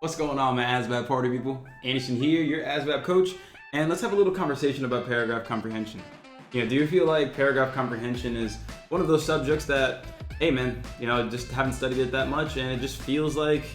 What's going on, my ASVAB party people? Anderson here, your ASVAB coach, and let's have a little conversation about paragraph comprehension. Do you feel like paragraph comprehension is one of those subjects that, hey man, just haven't studied it that much and it just feels like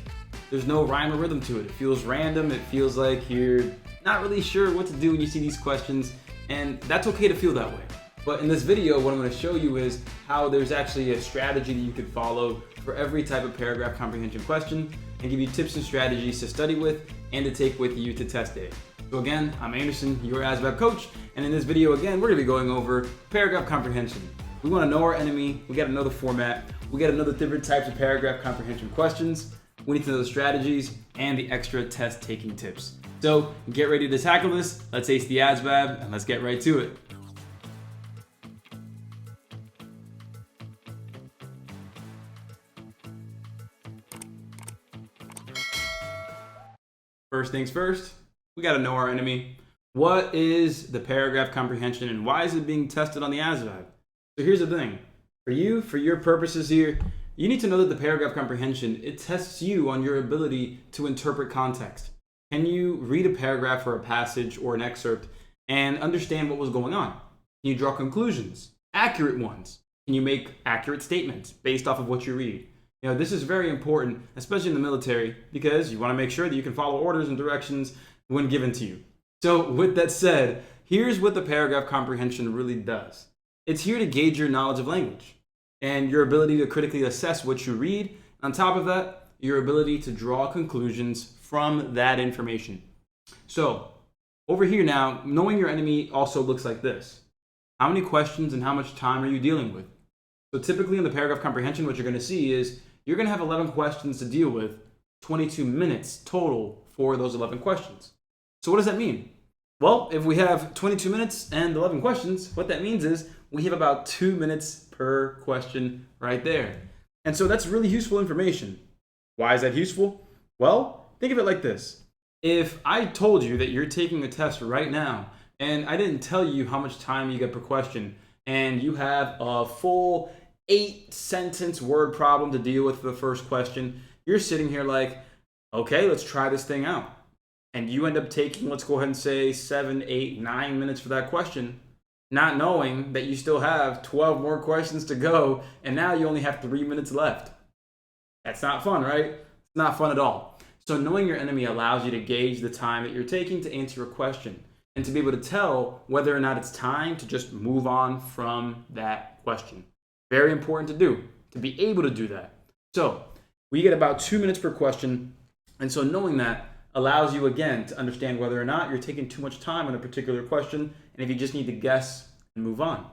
there's no rhyme or rhythm to it. It feels random, it feels like you're not really sure what to do when you see these questions, and that's okay to feel that way. But in this video, what I'm going to show you is how there's actually a strategy that you could follow for every type of paragraph comprehension question and give you tips and strategies to study with and to take with you to test day. So again, I'm Anderson, your ASVAB coach, and in this video again, we're going to be going over paragraph comprehension. We want to know our enemy, we got to know the format, we got to know the different types of paragraph comprehension questions, we need to know the strategies and the extra test taking tips. So get ready to tackle this, let's ace the ASVAB, and let's get right to it. First things first, we got to know our enemy. What is the paragraph comprehension and why is it being tested on the ASVAB? So here's the thing. For your purposes here, you need to know that the paragraph comprehension, it tests you on your ability to interpret context. Can you read a paragraph or a passage or an excerpt and understand what was going on? Can you draw conclusions, accurate ones? Can you make accurate statements based off of what you read? This is very important, especially in the military, because you want to make sure that you can follow orders and directions when given to you. So with that said, here's what the paragraph comprehension really does. It's here to gauge your knowledge of language and your ability to critically assess what you read. On top of that, your ability to draw conclusions from that information. So over here now, knowing your enemy also looks like this. How many questions and how much time are you dealing with? So typically in the paragraph comprehension, what you're going to see is you're going to have 11 questions to deal with, 22 minutes total for those 11 questions. So what does that mean? Well, if we have 22 minutes and 11 questions, what that means is we have about 2 minutes per question right there. And so that's really useful information. Why is that useful? Well, think of it like this. If I told you that you're taking a test right now and I didn't tell you how much time you get per question and you have a full 8-sentence word problem to deal with for the first question, you're sitting here like, okay, let's try this thing out. And you end up taking, let's go ahead and say 7, 8, 9 minutes for that question, not knowing that you still have 12 more questions to go, and now you only have 3 minutes left. That's not fun, right? It's not fun at all. So knowing your enemy allows you to gauge the time that you're taking to answer a question and to be able to tell whether or not it's time to just move on from that question. Very important to do, to be able to do that. So we get about 2 minutes per question. And so knowing that allows you, again, to understand whether or not you're taking too much time on a particular question and if you just need to guess and move on.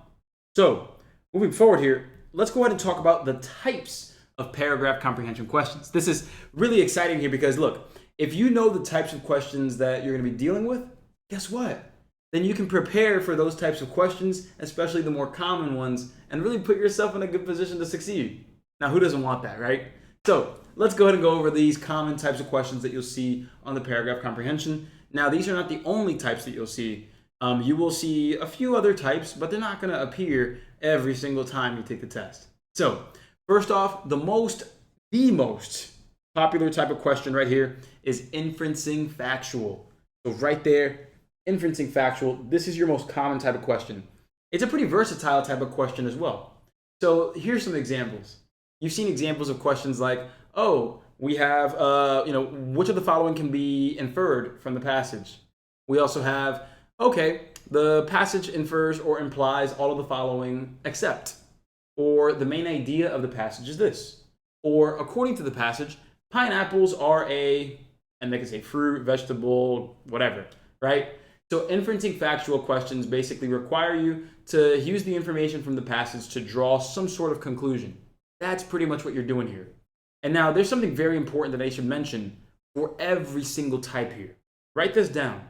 So moving forward here, let's go ahead and talk about the types of paragraph comprehension questions. This is really exciting here because look, if you know the types of questions that you're going to be dealing with, guess what? Then you can prepare for those types of questions, especially the more common ones, and really put yourself in a good position to succeed. Now, who doesn't want that, right? So let's go ahead and go over these common types of questions that you'll see on the paragraph comprehension. Now, these are not the only types that you'll see. You will see a few other types, but they're not going to appear every single time you take the test. So first off, the most popular type of question right here is inferencing factual. So right there, inferencing factual, this is your most common type of question. It's a pretty versatile type of question as well. So here's some examples. You've seen examples of questions like, oh, we have, which of the following can be inferred from the passage? We also have, okay, the passage infers or implies all of the following except, or the main idea of the passage is this, or according to the passage, pineapples are and they can say fruit, vegetable, whatever, right? So inferencing factual questions basically require you to use the information from the passage to draw some sort of conclusion. That's pretty much what you're doing here. And now there's something very important that I should mention for every single type here. Write this down.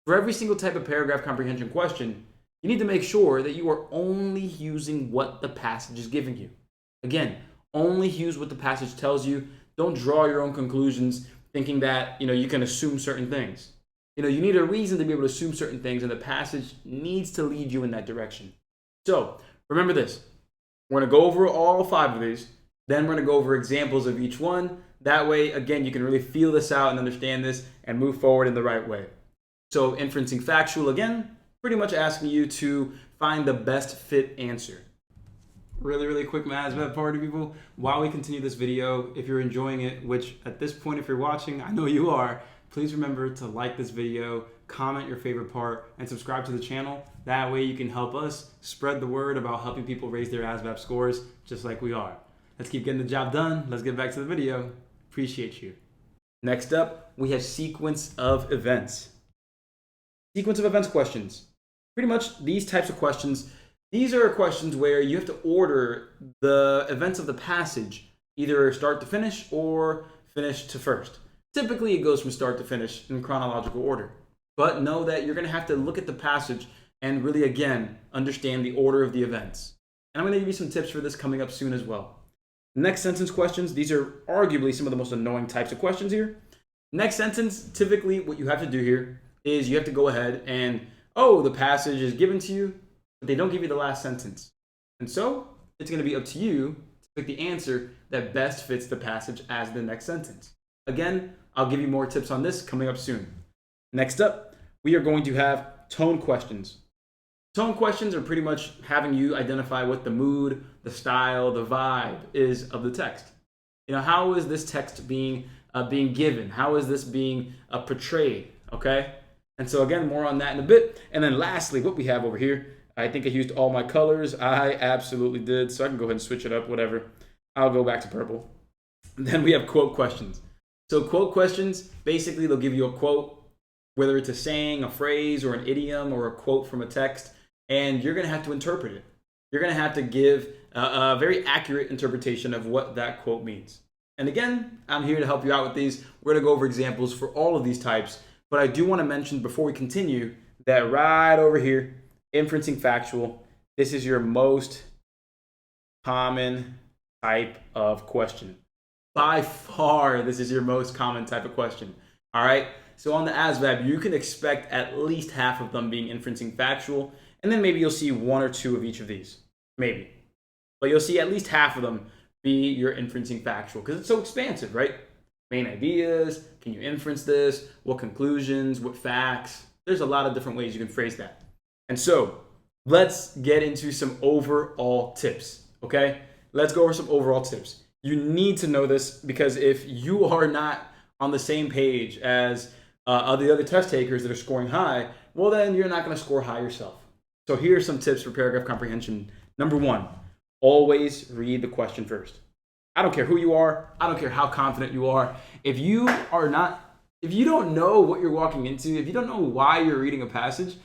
For every single type of paragraph comprehension question, you need to make sure that you are only using what the passage is giving you. Again, only use what the passage tells you. Don't draw your own conclusions thinking that you can assume certain things. You need a reason to be able to assume certain things, and the passage needs to lead you in that direction. So remember this. We're going to go over all 5 of these. Then we're going to go over examples of each one. That way, again, you can really feel this out and understand this and move forward in the right way. So inferencing factual, again, pretty much asking you to find the best fit answer. Really quick ASVAB party, people. While we continue this video, if you're enjoying it, which at this point, if you're watching, I know you are, please remember to like this video, comment your favorite part, and subscribe to the channel. That way you can help us spread the word about helping people raise their ASVAB scores just like we are. Let's keep getting the job done. Let's get back to the video. Appreciate you. Next up, we have sequence of events. Sequence of events questions. Pretty much these types of questions, these are questions where you have to order the events of the passage, either start to finish or finish to first. Typically, it goes from start to finish in chronological order. But know that you're going to have to look at the passage and really, again, understand the order of the events. And I'm going to give you some tips for this coming up soon as well. Next sentence questions. These are arguably some of the most annoying types of questions here. Next sentence, typically what you have to do here is you have to go ahead and, the passage is given to you, but they don't give you the last sentence. And so it's going to be up to you to pick the answer that best fits the passage as the next sentence. Again, I'll give you more tips on this coming up soon. Next up, we are going to have tone questions. Tone questions are pretty much having you identify what the mood, the style, the vibe is of the text. How is this text being given? How is this being portrayed? Okay? And so again, more on that in a bit. And then lastly, what we have over here, I think I used all my colors. I absolutely did. So I can go ahead and switch it up, whatever. I'll go back to purple. Then we have quote questions. So quote questions, basically they'll give you a quote, whether it's a saying, a phrase, or an idiom, or a quote from a text, and you're going to have to interpret it. You're going to have to give a very accurate interpretation of what that quote means. And again, I'm here to help you out with these. We're going to go over examples for all of these types, but I do want to mention before we continue that right over here, inferencing factual, this is your most common type of question. By far, this is your most common type of question. All right. So on the ASVAB, you can expect at least half of them being inferencing factual, and then maybe you'll see one or two of each of these, maybe. But you'll see at least half of them be your inferencing factual because it's so expansive, right? Main ideas, can you inference this? What conclusions, what facts? There's a lot of different ways you can phrase that. And so let's get into some overall tips, okay? Let's go over some overall tips. You need to know this because if you are not on the same page as the other test takers that are scoring high, well, then you're not going to score high yourself. So here are some tips for paragraph comprehension. Number one, always read the question first. I don't care who you are. I don't care how confident you are. If you don't know what you're walking into, if you don't know why you're reading a passage,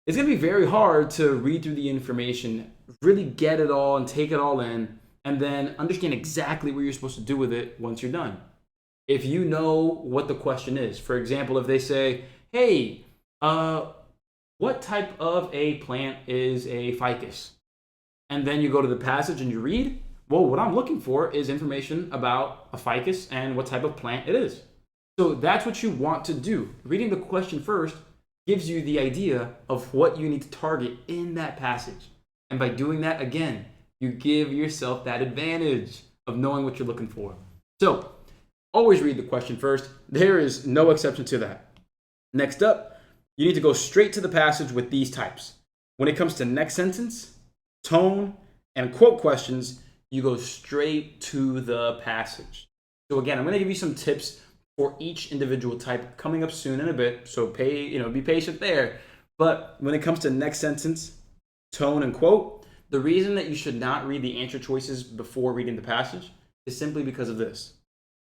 it's going to be very hard to read through the information, really get it all and take it all in, and then understand exactly what you're supposed to do with it once you're done. If you know what the question is, for example, if they say, hey, what type of a plant is a ficus? And then you go to the passage and you read, well, what I'm looking for is information about a ficus and what type of plant it is. So that's what you want to do. Reading the question first gives you the idea of what you need to target in that passage. And by doing that, again, you give yourself that advantage of knowing what you're looking for. So always read the question first. There is no exception to that. Next up, you need to go straight to the passage with these types. When it comes to next sentence, tone, and quote questions, you go straight to the passage. So again, I'm going to give you some tips for each individual type coming up soon in a bit. So be patient there. But when it comes to next sentence, tone, and quote, the reason that you should not read the answer choices before reading the passage is simply because of this.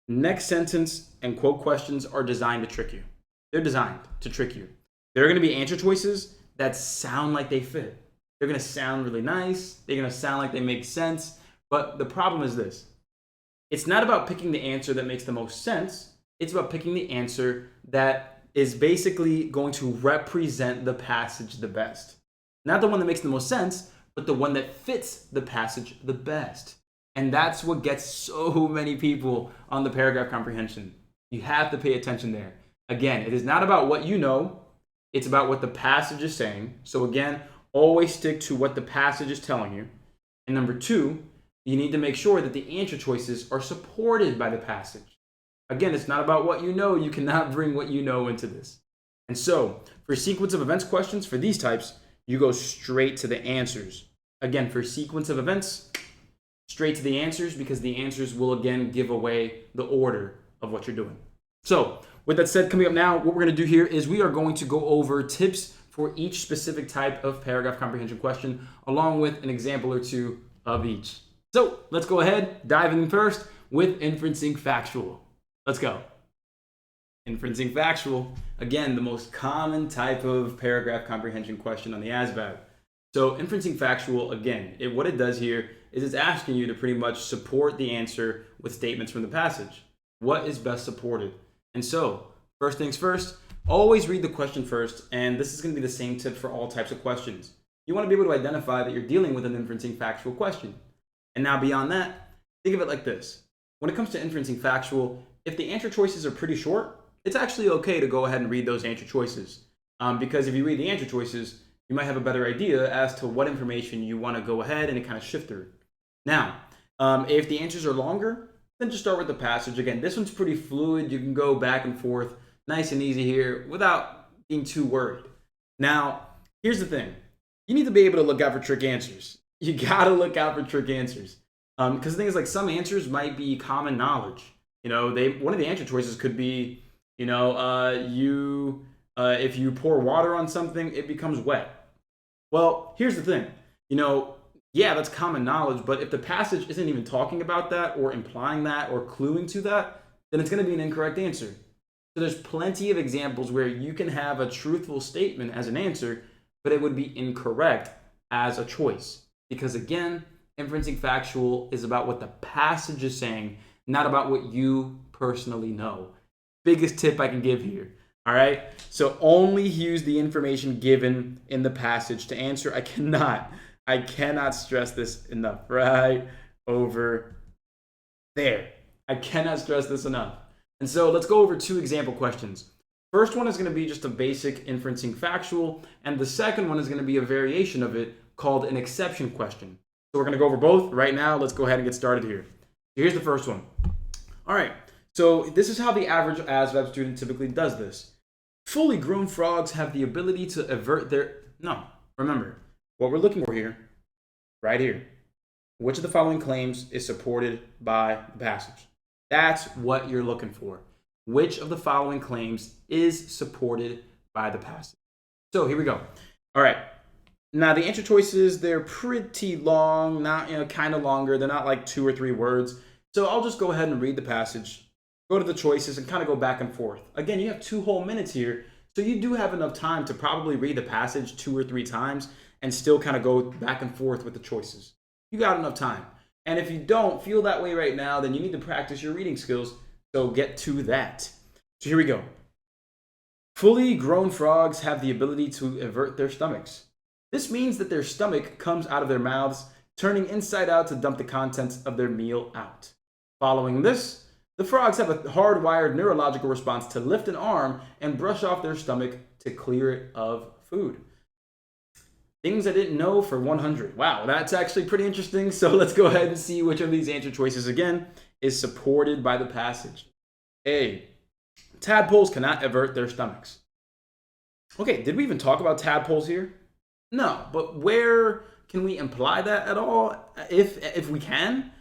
Next sentence and quote questions are designed to trick you. They're designed to trick you. There are going to be answer choices that sound like they fit. They're going to sound really nice. They're going to sound like they make sense. But the problem is this. It's not about picking the answer that makes the most sense. It's about picking the answer that is basically going to represent the passage the best. Not the one that makes the most sense, but the one that fits the passage the best. And that's what gets so many people on the paragraph comprehension. You have to pay attention there. Again, it is not about what you know. It's about what the passage is saying. So again, always stick to what the passage is telling you. And number two, you need to make sure that the answer choices are supported by the passage. Again, it's not about what you know. You cannot bring what you know into this. And so, for sequence of events questions for these types, you go straight to the answers. Again, for sequence of events, straight to the answers, because the answers will again give away the order of what you're doing. So, with that said, coming up now, what we're going to do here is we are going to go over tips for each specific type of paragraph comprehension question, along with an example or two of each. So, let's go ahead, dive in first with inferencing factual. Let's go. Inferencing factual, again, the most common type of paragraph comprehension question on the ASVAB. So inferencing factual, again, what it does here is it's asking you to pretty much support the answer with statements from the passage. What is best supported? And so, first things first, always read the question first, and this is going to be the same tip for all types of questions. You want to be able to identify that you're dealing with an inferencing factual question. And now beyond that, think of it like this. When it comes to inferencing factual, if the answer choices are pretty short, it's actually okay to go ahead and read those answer choices. Because if you read the answer choices, you might have a better idea as to what information you want to go ahead and kind of shift through. Now, if the answers are longer, then just start with the passage. Again, this one's pretty fluid. You can go back and forth nice and easy here without being too worried. Now, here's the thing. You need to be able to look out for trick answers. You got to look out for trick answers. Because the thing is, like, some answers might be common knowledge. You know, one of the answer choices could be, if you pour water on something, it becomes wet. Well, here's the thing. Yeah, that's common knowledge, but if the passage isn't even talking about that or implying that or cluing to that, then it's going to be an incorrect answer. So there's plenty of examples where you can have a truthful statement as an answer, but it would be incorrect as a choice. Because again, inferencing factual is about what the passage is saying, not about what you personally know. Biggest tip I can give here. All right. So only use the information given in the passage to answer. I cannot stress this enough. Right over there. I cannot stress this enough. And so let's go over two example questions. First one is going to be just a basic inferencing factual, and the second one is going to be a variation of it called an exception question. So we're going to go over both right now. Let's go ahead and get started here. Here's the first one. All right. So this is how the average ASVAB student typically does this. Fully grown frogs have the ability to avert their... No, remember, what we're looking for here, right here, which of the following claims is supported by the passage? That's what you're looking for. Which of the following claims is supported by the passage? So here we go. All right. Now the answer choices, they're pretty long, not kind of longer. They're not like 2 or 3 words. So I'll just go ahead and read the passage, go to the choices, and kind of go back and forth. Again, you have 2 whole minutes here, so you do have enough time to probably read the passage 2 or 3 times and still kind of go back and forth with the choices. You got enough time. And if you don't feel that way right now, then you need to practice your reading skills. So get to that. So here we go. Fully grown frogs have the ability to avert their stomachs. This means that their stomach comes out of their mouths, turning inside out to dump the contents of their meal out. Following this, the frogs have a hardwired neurological response to lift an arm and brush off their stomach to clear it of food. Things I didn't know for 100. Wow, that's actually pretty interesting. So let's go ahead and see which of these answer choices, again, is supported by the passage. A, tadpoles cannot avert their stomachs. Okay, did we even talk about tadpoles here? No, but where can we imply that at all? If we can?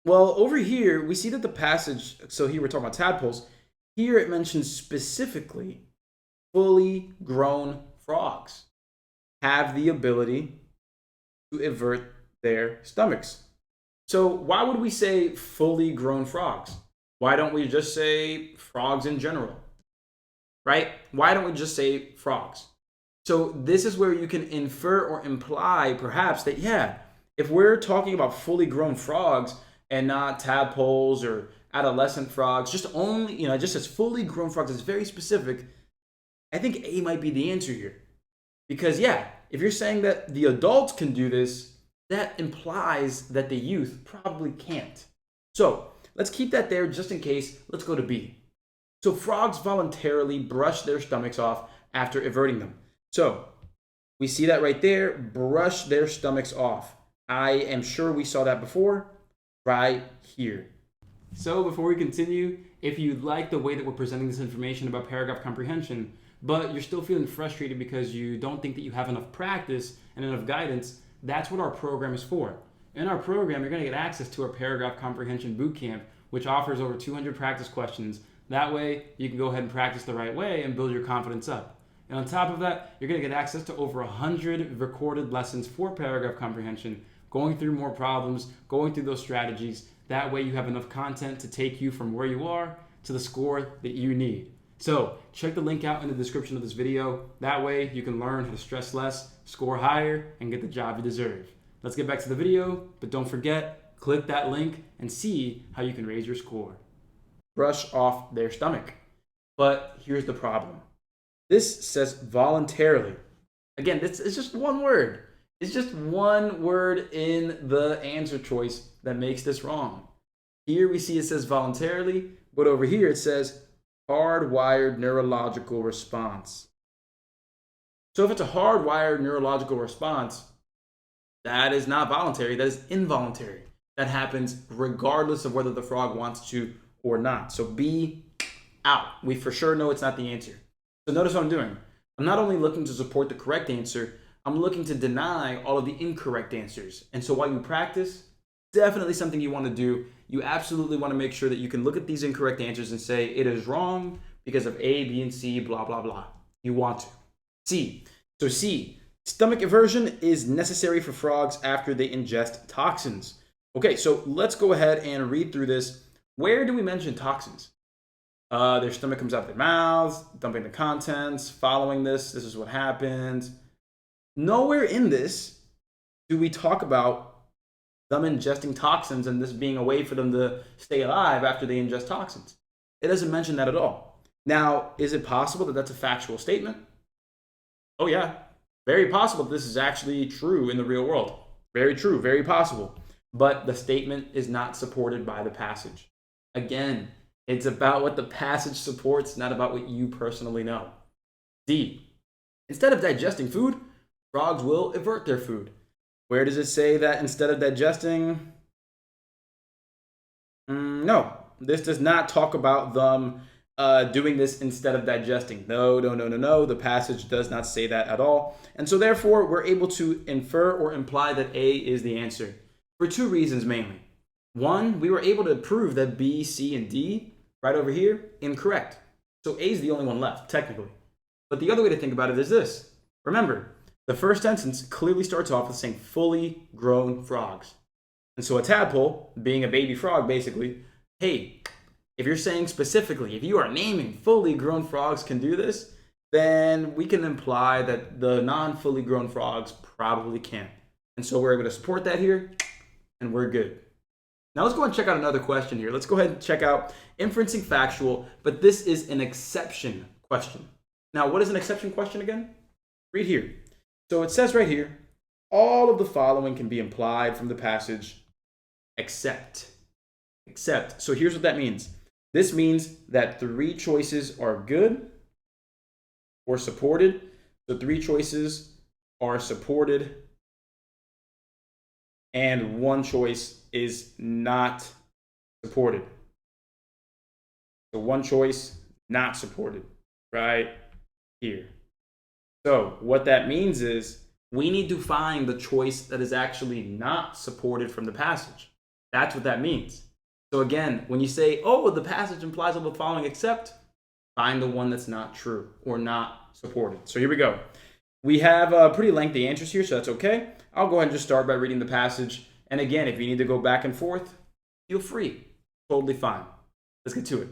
Well, over here, we see that the passage, so here we're talking about tadpoles. Here it mentions specifically fully grown frogs have the ability to avert their stomachs. So why would we say fully grown frogs? Why don't we just say frogs in general? Right? Why don't we just say frogs? So this is where you can infer or imply perhaps that, yeah, if we're talking about fully grown frogs and not tadpoles or adolescent frogs, just as fully grown frogs, it's very specific. I think A might be the answer here. Because, yeah, if you're saying that the adults can do this, that implies that the youth probably can't. So let's keep that there just in case. Let's go to B. So frogs voluntarily brush their stomachs off after averting them. So we see that right there, brush their stomachs off. I am sure we saw that before. right here. So before we continue, if you like the way that we're presenting this information about paragraph comprehension, but you're still feeling frustrated because you don't think that you have enough practice and enough guidance, that's what our program is for. In our program, you're going to get access to our Paragraph Comprehension Bootcamp, which offers over 200 practice questions. That way, you can go ahead and practice the right way and build your confidence up. And on top of that, you're going to get access to over 100 recorded lessons for paragraph comprehension, going through more problems, going through those strategies. That way, you have enough content to take you from where you are to the score that you need. So check the link out in the description of this video. That way you can learn how to stress less, score higher, and get the job you deserve. Let's get back to the video, but don't forget, click that link and see how you can raise your score. Brush off their stomach. But here's the problem. This says voluntarily. Again, this is just one word. It's just one word in the answer choice that makes this wrong. Here we see it says voluntarily, but over here it says hardwired neurological response. So if it's a hardwired neurological response, that is not voluntary, that is involuntary. That happens regardless of whether the frog wants to or not. So B, out. We for sure know it's not the answer. So notice what I'm doing. I'm not only looking to support the correct answer, I'm looking to deny all of the incorrect answers. And so while you practice, definitely something you want to do. You absolutely want to make sure that you can look at these incorrect answers and say it is wrong because of A, B, and C, blah, blah, blah. You want to. C. So C, stomach eversion is necessary for frogs after they ingest toxins. Okay, so let's go ahead and read through this. Where do we mention toxins? Their stomach comes out their mouths, dumping the contents, following this is what happens. Nowhere in this do we talk about them ingesting toxins and this being a way for them to stay alive after they ingest toxins. It doesn't mention that at all. Now, is it possible that that's a factual statement? Oh yeah, very possible this is actually true in the real world. Very true, very possible. But the statement is not supported by the passage. Again, it's about what the passage supports, not about what you personally know. D, instead of digesting food, frogs will avert their food. Where does it say that instead of digesting? No, this does not talk about them doing this instead of digesting. No. The passage does not say that at all. And so therefore, we're able to infer or imply that A is the answer for two reasons mainly. One, we were able to prove that B, C, and D, right over here, incorrect. So A is the only one left, technically. But the other way to think about it is this. Remember, the first sentence clearly starts off with saying fully grown frogs. And so a tadpole, being a baby frog basically, hey, if you're saying specifically, if you are naming fully grown frogs can do this, then we can imply that the non-fully grown frogs probably can't. And so we're able to support that here, and we're good. Now let's go and check out another question here. Let's go ahead and check out inferencing factual, but this is an exception question. Now, what is an exception question again? Read here. So it says right here, all of the following can be implied from the passage except. So here's what that means. This means that three choices are good or supported. So three choices are supported and one choice is not supported. So one choice not supported right here. So what that means is we need to find the choice that is actually not supported from the passage. That's what that means. So again, when you say, oh, the passage implies all the following except, find the one that's not true or not supported. So here we go. We have pretty lengthy answers here, so that's okay. I'll go ahead and just start by reading the passage. And again, if you need to go back and forth, feel free. Totally fine. Let's get to it.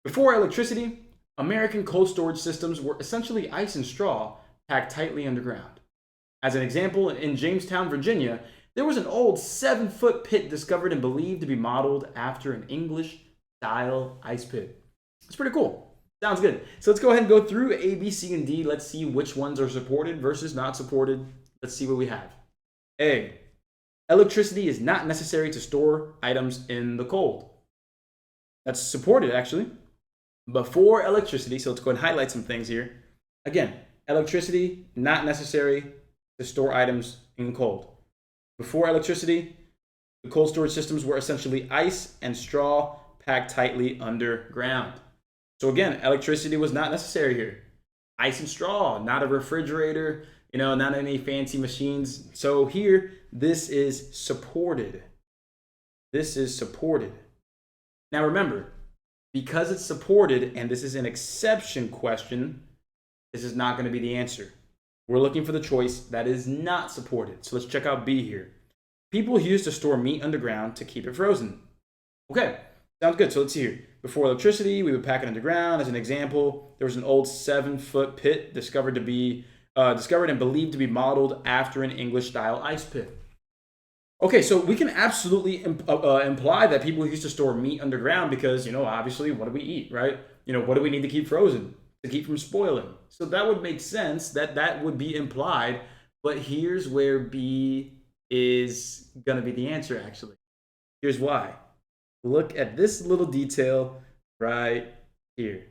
Before electricity, American cold storage systems were essentially ice and straw packed tightly underground. As an example, in Jamestown, Virginia, there was an old 7-foot pit discovered and believed to be modeled after an English-style ice pit. It's pretty cool. Sounds good. So let's go ahead and go through A, B, C, and D. Let's see which ones are supported versus not supported. Let's see what we have. A, electricity is not necessary to store items in the cold. That's supported, actually. Before electricity, so let's go and highlight some things here. Again, electricity, not necessary to store items in cold. Before electricity, The cold storage systems were essentially ice and straw packed tightly underground. So again, electricity was not necessary here. Ice and straw, not a refrigerator, not any fancy machines. So here, this is supported. This is supported. Now remember, because it's supported and this is an exception question, this is not going to be the answer. We're looking for the choice that is not supported. So let's check out B here. People used to store meat underground to keep it frozen. Okay, sounds good. So let's see here. Before electricity, we would pack it underground. As an example, there was an old 7-foot pit discovered and believed to be modeled after an English-style ice pit. Okay, so we can absolutely imply that people used to store meat underground because, obviously, what do we eat, right? What do we need to keep frozen to keep from spoiling? So that would make sense that would be implied. But here's where B is going to be the answer, actually. Here's why. Look at this little detail right here.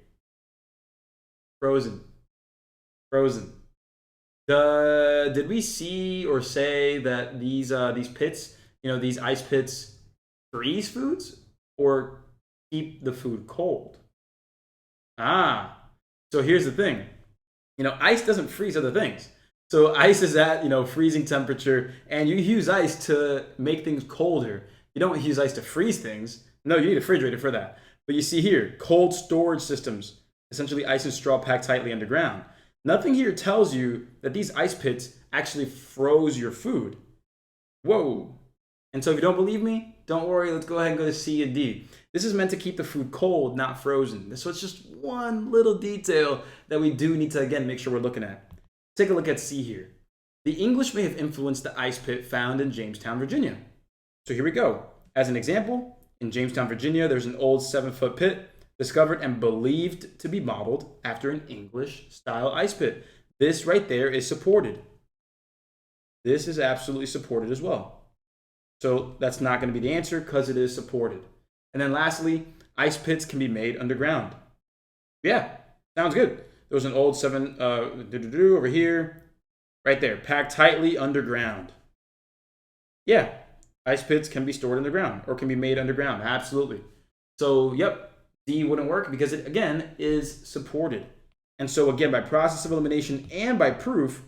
Frozen. Frozen. Did we see or say that these pits, these ice pits, freeze foods or keep the food cold? So here's the thing. Ice doesn't freeze other things. So ice is at, freezing temperature, and you use ice to make things colder. You don't use ice to freeze things. No, you need a refrigerator for that. But you see here, cold storage systems, essentially ice and straw packed tightly underground. Nothing here tells you that these ice pits actually froze your food. Whoa. And so if you don't believe me, don't worry. Let's go ahead and go to C and D. This is meant to keep the food cold, not frozen. So it's just one little detail that we do need to, again, make sure we're looking at. Take a look at C here. The English may have influenced the ice pit found in Jamestown, Virginia. So here we go. As an example, in Jamestown, Virginia, there's an old 7-foot pit discovered and believed to be modeled after an English-style ice pit. This right there is supported. This is absolutely supported as well. So that's not going to be the answer because it is supported. And then lastly, ice pits can be made underground. Yeah, sounds good. There was an old 7 over here, right there, packed tightly underground. Yeah, ice pits can be stored underground or can be made underground. Absolutely. So, yep. D wouldn't work because it, again, is supported. And so, again, by process of elimination and by proof,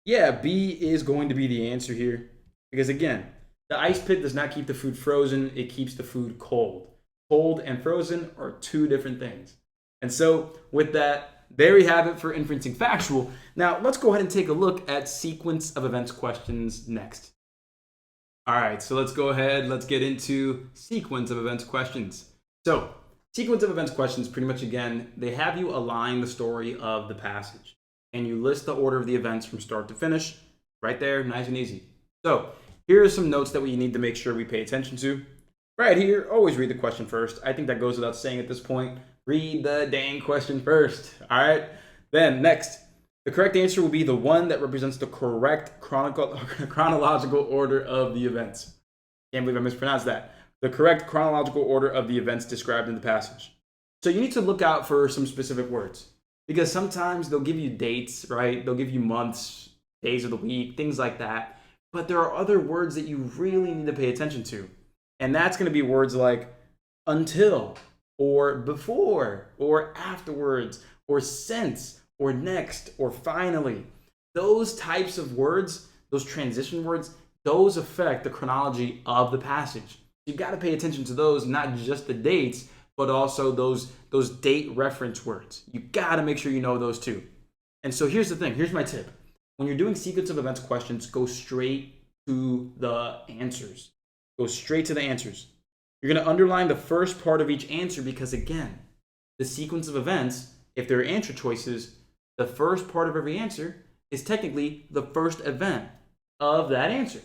yeah, B is going to be the answer here. Because, again, the ice pit does not keep the food frozen. It keeps the food cold. Cold and frozen are two different things. And so, with that, there we have it for inferencing factual. Now, let's go ahead and take a look at sequence of events questions next. All right, so let's go ahead. Let's get into sequence of events questions. So, sequence of events questions, pretty much, again, they have you align the story of the passage. And you list the order of the events from start to finish. Right there, nice and easy. So, here are some notes that we need to make sure we pay attention to. Right here, always read the question first. I think that goes without saying at this point. Read the dang question first. All right? Then, next, the correct answer will be the one that represents the correct chronological order of the events. Can't believe I mispronounced that. The correct chronological order of the events described in the passage. So you need to look out for some specific words because sometimes they'll give you dates, right? They'll give you months, days of the week, things like that. But there are other words that you really need to pay attention to. And that's going to be words like until, or before, or afterwards, or since, or next, or finally. Those types of words, those transition words, those affect the chronology of the passage. You've got to pay attention to those, not just the dates, but also those date reference words. You've got to make sure you know those too. And so here's the thing. Here's my tip. When you're doing sequence of events questions, go straight to the answers. Go straight to the answers. You're going to underline the first part of each answer because, again, the sequence of events, if there are answer choices, the first part of every answer is technically the first event of that answer.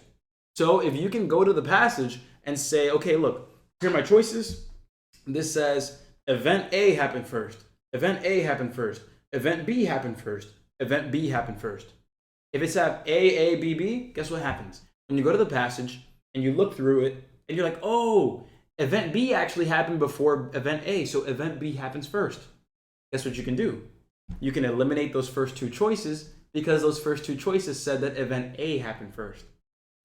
So if you can go to the passage and say, okay, look, here are my choices. This says event A happened first. Event A happened first. Event B happened first. Event B happened first. If it's at A, B, B, guess what happens? When you go to the passage and you look through it and you're like, oh, event B actually happened before event A, so event B happens first. Guess what you can do? You can eliminate those first two choices because those first two choices said that event A happened first.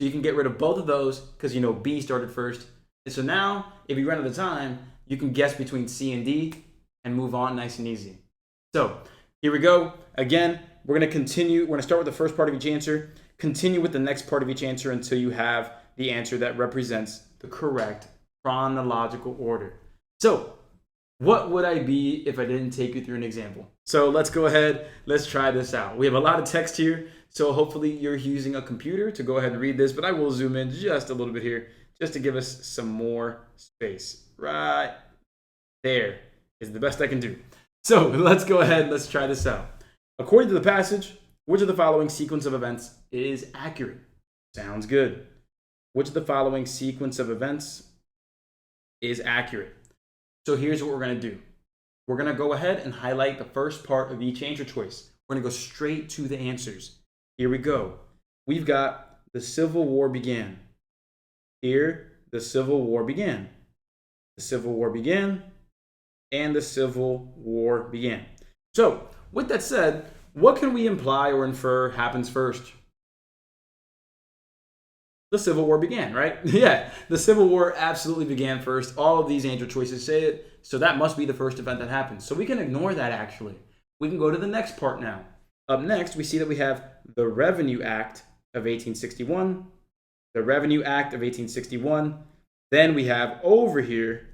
So you can get rid of both of those because you know B started first. And so now, if you run out of time, you can guess between C and D and move on nice and easy. So here we go. Again, we're going to continue. We're going to start with the first part of each answer, continue with the next part of each answer until you have the answer that represents the correct chronological order. So what would I be if I didn't take you through an example? So let's go ahead. Let's try this out. We have a lot of text here. So hopefully you're using a computer to go ahead and read this, but I will zoom in just a little bit here just to give us some more space. Right there is the best I can do. So let's go ahead. Let's try this out. According to the passage, which of the following sequence of events is accurate? Sounds good. Which of the following sequence of events is accurate? So here's what we're going to do. We're going to go ahead and highlight the first part of each answer choice. We're going to go straight to the answers. Here we go. We've got the Civil War began. Here, the Civil War began. The Civil War began, and the Civil War began. So, with that said, what can we imply or infer happens first? The Civil War began, right? Yeah, the Civil War absolutely began first. All of these answer choices say it, so that must be the first event that happens. So we can ignore that actually. We can go to the next part now. Up next, we see that we have the Revenue Act of 1861, the Revenue Act of 1861. Then we have over here,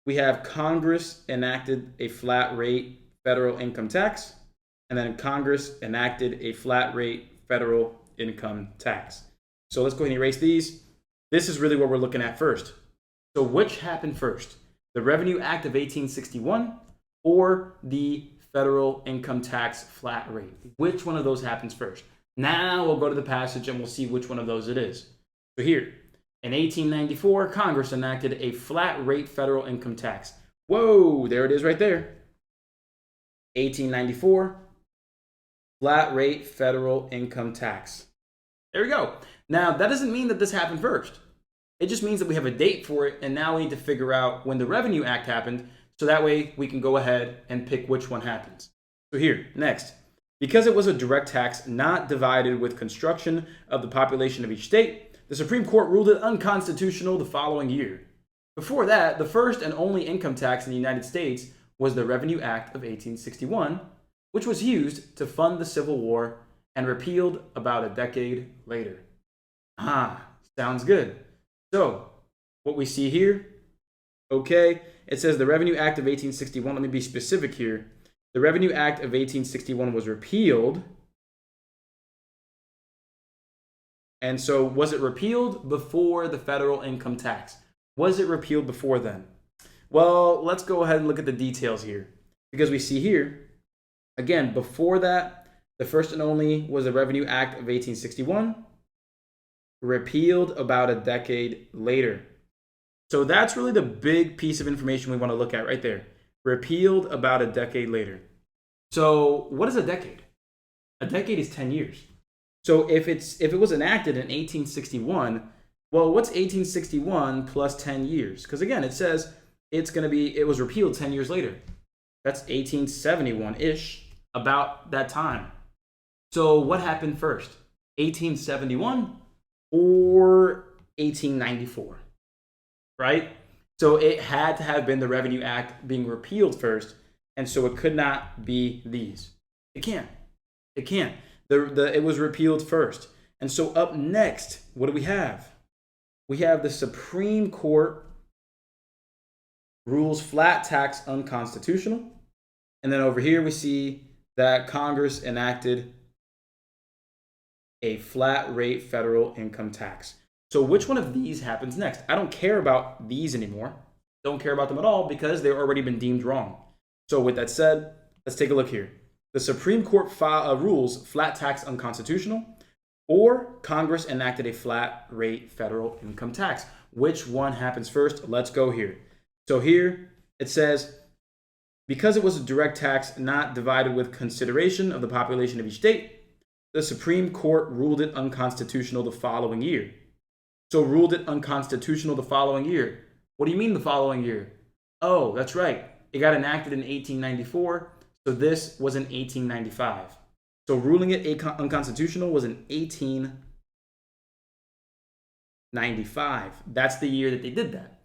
we have Congress enacted a flat rate federal income tax, and then Congress enacted a flat rate federal income tax. So let's go ahead and erase these. This is really what we're looking at first. So which happened first? The Revenue Act of 1861 or the federal income tax flat rate? Which one of those happens first? Now we'll go to the passage and we'll see which one of those it is. So here, in 1894, Congress enacted a flat rate federal income tax. Whoa, there it is right there. 1894, flat rate federal income tax. There we go. Now, that doesn't mean that this happened first. It just means that we have a date for it, and now we need to figure out when the Revenue Act happened, so that way we can go ahead and pick which one happens. So here, next. Because it was a direct tax not divided with construction of the population of each state, the Supreme Court ruled it unconstitutional the following year. Before that, the first and only income tax in the United States was the Revenue Act of 1861, which was used to fund the Civil War and repealed about a decade later. Sounds good. So, what we see here, okay, it says the Revenue Act of 1861. Let me be specific here. The Revenue Act of 1861 was repealed. And so, was it repealed before the federal income tax? Was it repealed before then? Well, let's go ahead and look at the details here. Because we see here, again, before that, the first and only was the Revenue Act of 1861. Repealed about a decade later. So that's really the big piece of information we want to look at right there. Repealed about a decade later. So what is a decade? A decade is 10 years. So if it was enacted in 1861, well, what's 1861 plus 10 years? Because again, it says it was repealed 10 years later. That's 1871-ish, about that time. So what happened first? 1871 or 1894, right? So it had to have been the Revenue Act being repealed first, and so it could not be these. It can't. It was repealed first. And so up next, what do we have? We have the Supreme Court rules flat tax unconstitutional. And then over here we see that Congress enacted a flat rate federal income tax. So which one of these happens next? I don't care about these anymore. Don't care about them at all because they've already been deemed wrong. So with that said, let's take a look here. The Supreme Court rules flat tax unconstitutional, or Congress enacted a flat rate federal income tax. Which one happens first? Let's go here. So here it says, because it was a direct tax not divided with consideration of the population of each state, the Supreme Court ruled it unconstitutional the following year. So ruled it unconstitutional the following year. What do you mean the following year? Oh, that's right. It got enacted in 1894, so this was in 1895. So ruling it unconstitutional was in 1895. That's the year that they did that.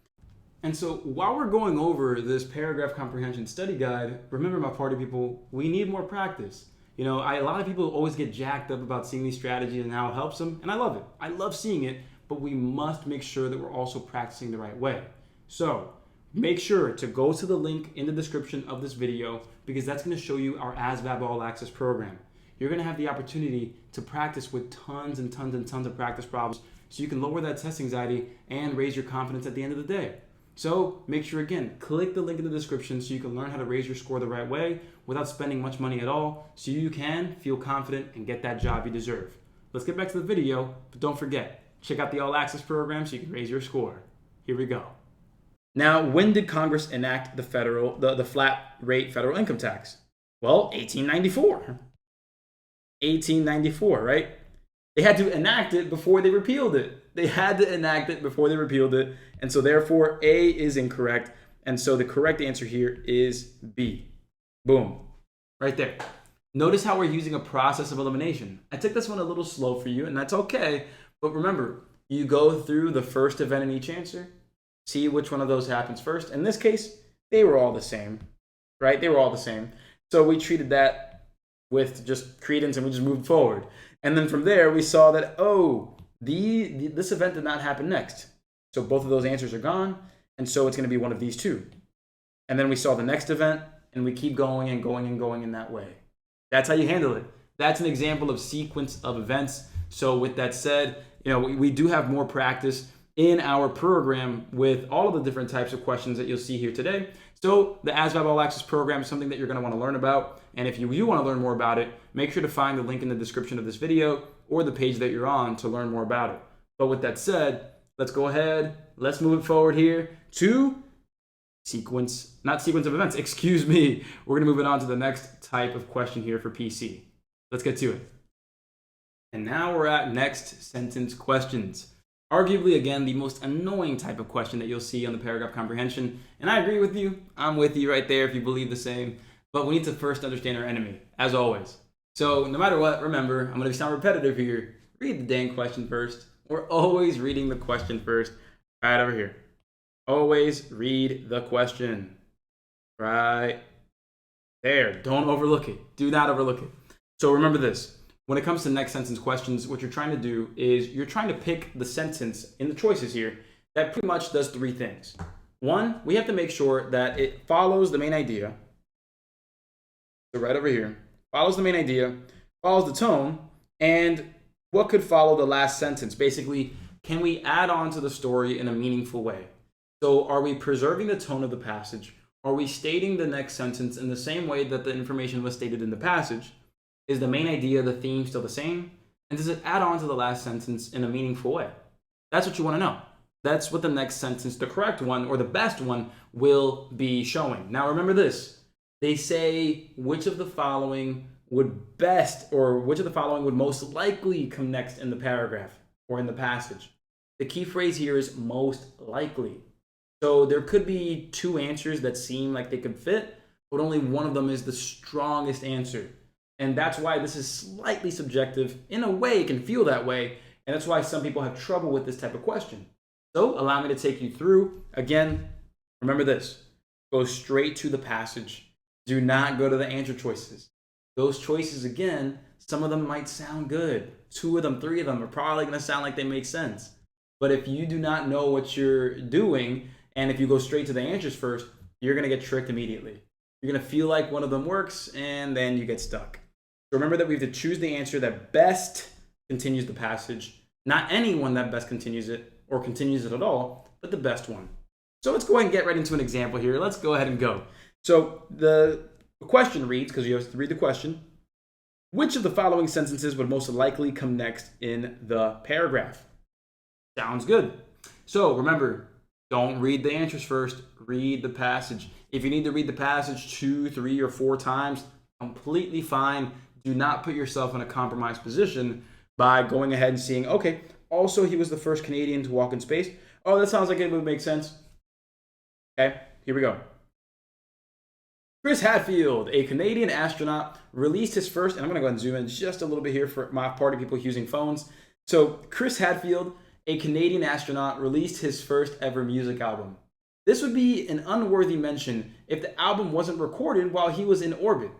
And so while we're going over this paragraph comprehension study guide, remember, my party people, we need more practice. You know, a lot of people always get jacked up about seeing these strategies and how it helps them, and I love it. I love seeing it, but we must make sure that we're also practicing the right way. So make sure to go to the link in the description of this video, because that's going to show you our ASVAB All Access program. You're going to have the opportunity to practice with tons and tons and tons of practice problems, so you can lower that test anxiety and raise your confidence at the end of the day. So make sure, again, click the link in the description so you can learn how to raise your score the right way without spending much money at all, so you can feel confident and get that job you deserve. Let's get back to the video, but don't forget, check out the All Access program so you can raise your score. Here we go. Now, when did Congress enact the flat rate federal income tax? Well, 1894. 1894, right? They had to enact it before they repealed it. They had to enact it before they repealed it. And so therefore, A is incorrect. And so the correct answer here is B. Boom. Right there. Notice how we're using a process of elimination. I took this one a little slow for you, and that's okay. But remember, you go through the first event in each answer, see which one of those happens first. In this case, they were all the same, right? They were all the same. So we treated that with just credence and we just moved forward. And then from there, we saw that, oh, this event did not happen next. So both of those answers are gone. And so it's going to be one of these two. And then we saw the next event, and we keep going and going and going in that way. That's how you handle it. That's an example of sequence of events. So with that said, you know, we do have more practice in our program with all of the different types of questions that you'll see here today. So the ASVAB All Access program is something that you're going to want to learn about. And if you do want to learn more about it, make sure to find the link in the description of this video or the page that you're on to learn more about it. But with that said, let's go ahead. Let's move it forward here to not sequence of events, excuse me. We're going to move it on to the next type of question here for PC. Let's get to it. And now we're at next sentence questions. Arguably, again, the most annoying type of question that you'll see on the paragraph comprehension. And I agree with you. I'm with you right there if you believe the same. But we need to first understand our enemy, as always. So no matter what, remember, I'm going to sound repetitive here. Read the dang question first. We're always reading the question first. Right over here. Always read the question. Right there. Don't overlook it. Do not overlook it. So remember this. When it comes to next sentence questions, what you're trying to do is you're trying to pick the sentence in the choices here that pretty much does three things. One, we have to make sure that it follows the main idea. So right over here, follows the main idea, follows the tone, and what could follow the last sentence? Basically, can we add on to the story in a meaningful way? So are we preserving the tone of the passage? Are we stating the next sentence in the same way that the information was stated in the passage? Is the main idea, the theme still the same? And does it add on to the last sentence in a meaningful way? That's what you want to know. That's what the next sentence, the correct one or the best one, will be showing. Now remember this. They say which of the following would best, or which of the following would most likely come next in the paragraph or in the passage. The key phrase here is most likely. So there could be two answers that seem like they could fit, but only one of them is the strongest answer. And that's why this is slightly subjective. In a way, it can feel that way. And that's why some people have trouble with this type of question. So allow me to take you through. Again, remember this. Go straight to the passage. Do not go to the answer choices. Those choices, again, some of them might sound good. Two of them, three of them are probably going to sound like they make sense. But if you do not know what you're doing, and if you go straight to the answers first, you're going to get tricked immediately. You're going to feel like one of them works, and then you get stuck. So remember that we have to choose the answer that best continues the passage. Not any one that best continues it, or continues it at all, but the best one. So let's go ahead and get right into an example here. Let's go ahead and go. So the question reads, because you have to read the question, which of the following sentences would most likely come next in the paragraph? Sounds good. So remember, don't read the answers first. Read the passage. If you need to read the passage 2, 3, or 4 times, completely fine. Do not put yourself in a compromised position by going ahead and seeing, okay, also he was the first Canadian to walk in space. Oh, that sounds like it would make sense. Okay, here we go. Chris Hadfield, a Canadian astronaut, released his first, and I'm going to go ahead and zoom in just a little bit here for my party people using phones. So Chris Hadfield a Canadian astronaut released his first ever music album. This would be an unworthy mention if the album wasn't recorded while he was in orbit.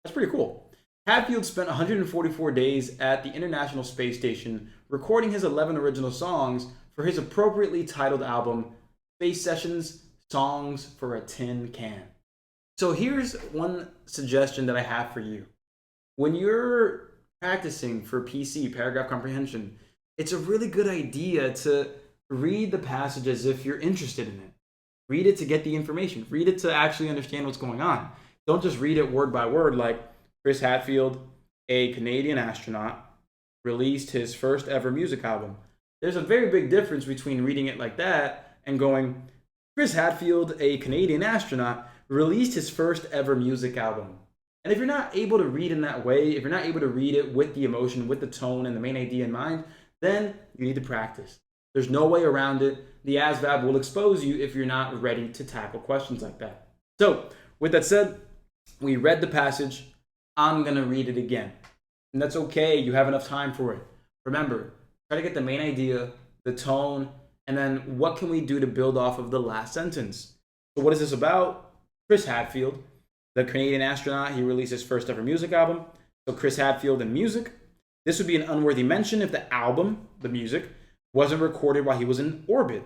That's pretty cool. Hadfield spent 144 days at the International Space Station recording his 11 original songs for his appropriately titled album, Space Sessions Songs for a Tin Can. So here's one suggestion that I have for you. When you're practicing for PC, paragraph comprehension, it's a really good idea to read the passage as if you're interested in it. Read it to get the information. Read it to actually understand what's going on. Don't just read it word by word like Chris Hadfield, a Canadian astronaut, released his first ever music album. There's a very big difference between reading it like that and going, Chris Hadfield, a Canadian astronaut, released his first ever music album. And if you're not able to read in that way, if you're not able to read it with the emotion, with the tone, and the main idea in mind, then you need to practice. There's no way around it. The ASVAB will expose you if you're not ready to tackle questions like that. So, with that said, we read the passage. I'm going to read it again. And that's okay. You have enough time for it. Remember, try to get the main idea, the tone, and then what can we do to build off of the last sentence? So what is this about? Chris Hadfield, the Canadian astronaut, he released his first ever music album. So Chris Hadfield and music. This would be an unworthy mention if the album, the music, wasn't recorded while he was in orbit.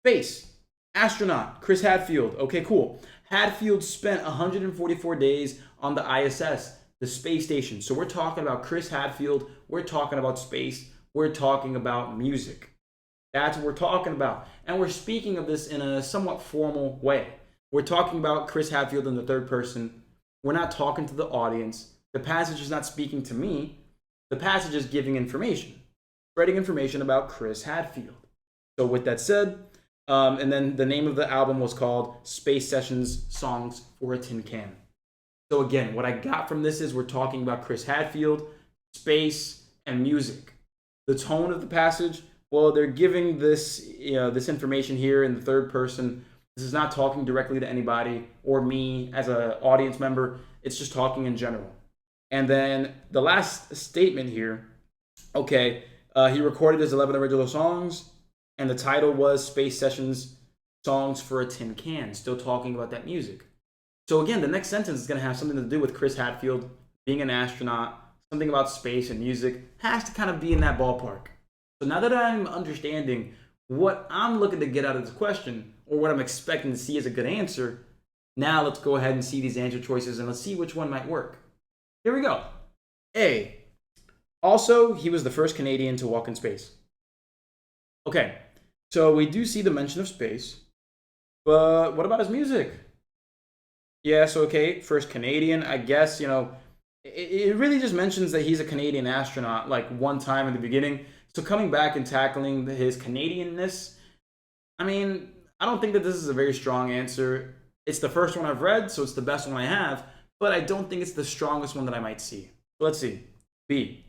Space, astronaut, Chris Hadfield. Okay, cool. Hadfield spent 144 days on the ISS, the space station. So we're talking about Chris Hadfield. We're talking about space. We're talking about music. That's what we're talking about. And we're speaking of this in a somewhat formal way. We're talking about Chris Hadfield in the third person. We're not talking to the audience. The passage is not speaking to me. The passage is giving information, spreading information about Chris Hadfield. So with that said, and then the name of the album was called Space Sessions Songs for a Tin Can. So again, what I got from this is we're talking about Chris Hadfield, space, and music. The tone of the passage, well, they're giving this, this information here in the third person. This is not talking directly to anybody or me as an audience member. It's just talking in general. And then the last statement here, okay, he recorded his 11 original songs, and the title was Space Sessions Songs for a Tin Can, still talking about that music. So again, the next sentence is going to have something to do with Chris Hadfield being an astronaut, something about space and music, has to kind of be in that ballpark. So now that I'm understanding what I'm looking to get out of this question, or what I'm expecting to see as a good answer, now let's go ahead and see these answer choices and let's see which one might work. Here we go. A. Also, he was the first Canadian to walk in space. Okay, so we do see the mention of space, but what about his music? Yes, okay, first Canadian, I guess, it really just mentions that he's a Canadian astronaut, like one time in the beginning. So coming back and tackling his Canadianness, I mean, I don't think that this is a very strong answer. It's the first one I've read, so it's the best one I have, but I don't think it's the strongest one that I might see. Let's see. B.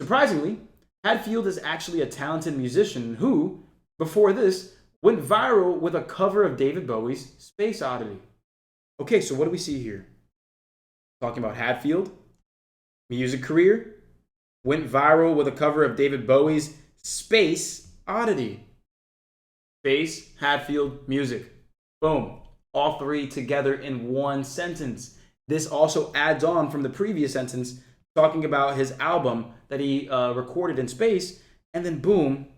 Surprisingly, Hadfield is actually a talented musician who, before this, went viral with a cover of David Bowie's Space Oddity. Okay, so what do we see here? Talking about Hadfield, music career, went viral with a cover of David Bowie's Space Oddity. Space, Hadfield, music. Boom. All three together in one sentence. This also adds on from the previous sentence, talking about his album that he recorded in space. And then boom,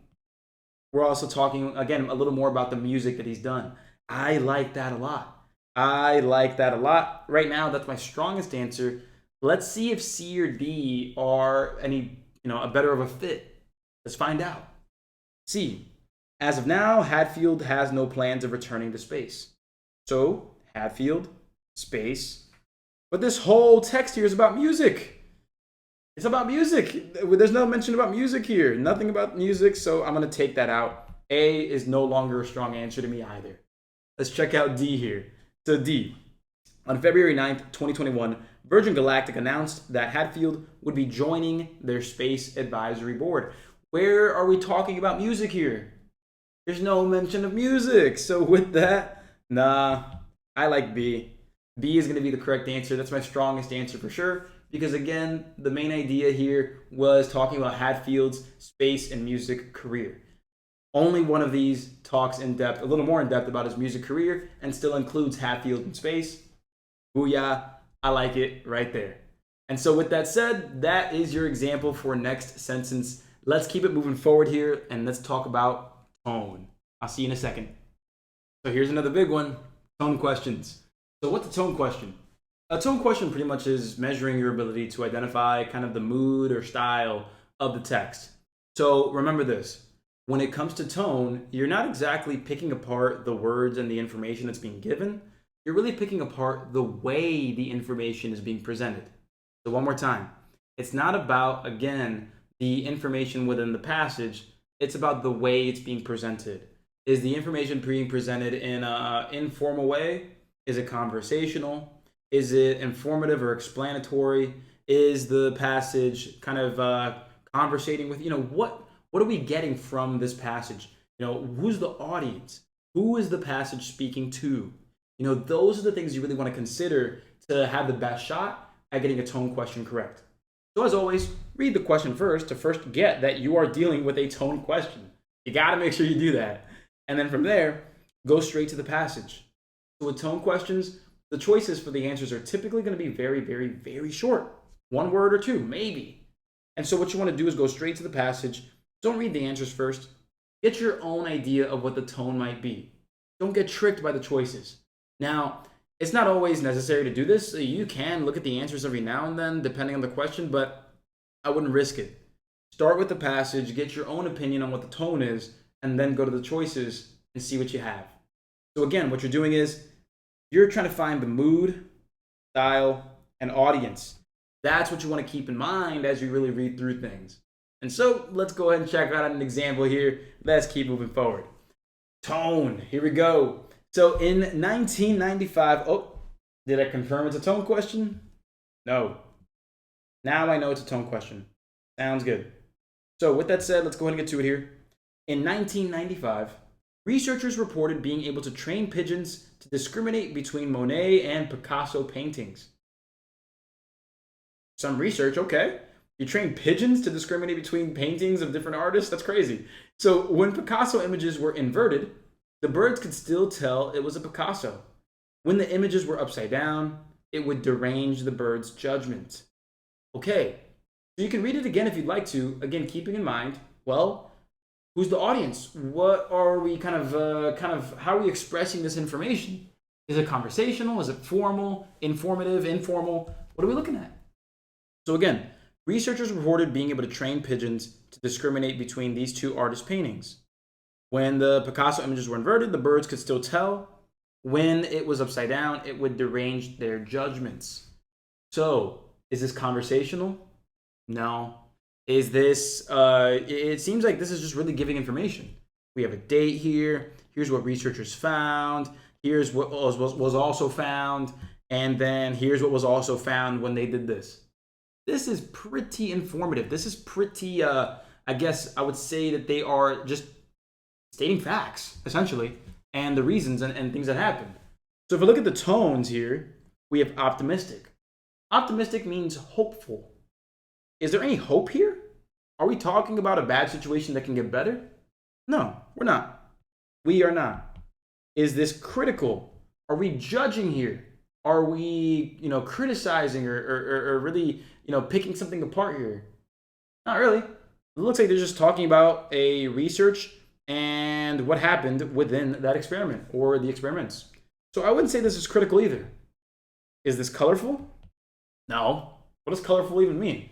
we're also talking, again, a little more about the music that he's done. I like that a lot. I like that a lot. Right now, that's my strongest answer. Let's see if C or D are any, a better of a fit. Let's find out. C. As of now, Hadfield has no plans of returning to space. So, Hadfield, space. But this whole text here is about music. It's about music. There's no mention about music here. Nothing about music, so I'm going to take that out. A is no longer a strong answer to me either. Let's check out D here. So D. On February 9th, 2021, Virgin Galactic announced that Hadfield would be joining their Space Advisory Board. Where are we talking about music here? There's no mention of music. So with that, nah, I like B. B is going to be the correct answer. That's my strongest answer for sure. Because again, the main idea here was talking about Hadfield's space and music career. Only one of these talks in depth, a little more in depth about his music career and still includes Hatfield in Space. Booyah, I like it right there. And so with that said, that is your example for next sentence. Let's keep it moving forward here and let's talk about tone. I'll see you in a second. So here's another big one, tone questions. So what's a tone question? A tone question pretty much is measuring your ability to identify kind of the mood or style of the text. So remember this, when it comes to tone, you're not exactly picking apart the words and the information that's being given. You're really picking apart the way the information is being presented. So one more time, it's not about, again, the information within the passage, it's about the way it's being presented. Is the information being presented in an informal way? Is it conversational? Is it informative or explanatory? Is the passage kind of conversating with, what are we getting from this passage? Who's the audience? Who is the passage speaking to? Those are the things you really want to consider to have the best shot at getting a tone question correct. So as always, read the question first to first get that you are dealing with a tone question. You got to make sure you do that. And then from there, go straight to the passage. So with tone questions, the choices for the answers are typically going to be very, very, very short. One word or two, maybe. And so what you want to do is go straight to the passage. Don't read the answers first. Get your own idea of what the tone might be. Don't get tricked by the choices. Now, it's not always necessary to do this. You can look at the answers every now and then, depending on the question, but I wouldn't risk it. Start with the passage, get your own opinion on what the tone is, and then go to the choices and see what you have. So again, what you're doing is you're trying to find the mood, style, and audience. That's what you want to keep in mind as you really read through things. And so let's go ahead and check out an example here. Let's keep moving forward. Tone, here we go. So in 1995, did I confirm it's a tone question? No. Now I know it's a tone question. Sounds good. So with that said, let's go ahead and get to it here. In 1995, researchers reported being able to train pigeons to discriminate between Monet and Picasso paintings. Some research, okay. You train pigeons to discriminate between paintings of different artists? That's crazy. So when Picasso images were inverted, the birds could still tell it was a Picasso. When the images were upside down, it would derange the bird's judgment. Okay, so you can read it again if you'd like to. Again, keeping in mind, well, who's the audience? What are we how are we expressing this information? Is it conversational? Is it formal, informative, informal? What are we looking at? So again, researchers reported being able to train pigeons to discriminate between these two artists' paintings. When the Picasso images were inverted, the birds could still tell. When it was upside down, it would derange their judgments. So, is this conversational? No. Is this, it seems like this is just really giving information. We have a date here. Here's what researchers found. Here's what was also found. And then here's what was also found when they did this. This is pretty informative. This is pretty, I guess I would say that they are just stating facts, essentially, and the reasons and things that happened. So if we look at the tones here, we have optimistic. Optimistic means hopeful. Is there any hope here? Are we talking about a bad situation that can get better? No, we're not. We are not. Is this critical? Are we judging here? Are we, criticizing or really, picking something apart here? Not really. It looks like they're just talking about a research and what happened within that experiment or the experiments. So I wouldn't say this is critical either. Is this colorful? No. What does colorful even mean?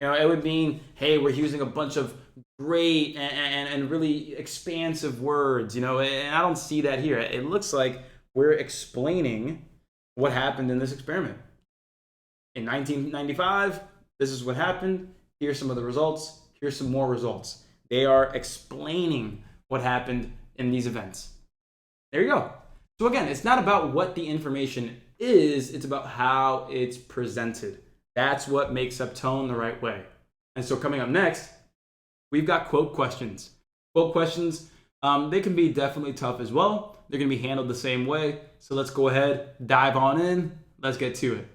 It would mean, hey, we're using a bunch of great and really expansive words, and I don't see that here. It looks like we're explaining what happened in this experiment. In 1995, this is what happened. Here's some of the results. Here's some more results. They are explaining what happened in these events. There you go. So again, it's not about what the information is, it's about how it's presented. That's what makes up tone the right way. And so coming up next, we've got quote questions. Quote questions, they can be definitely tough as well. They're going to be handled the same way. So let's go ahead, dive on in. Let's get to it.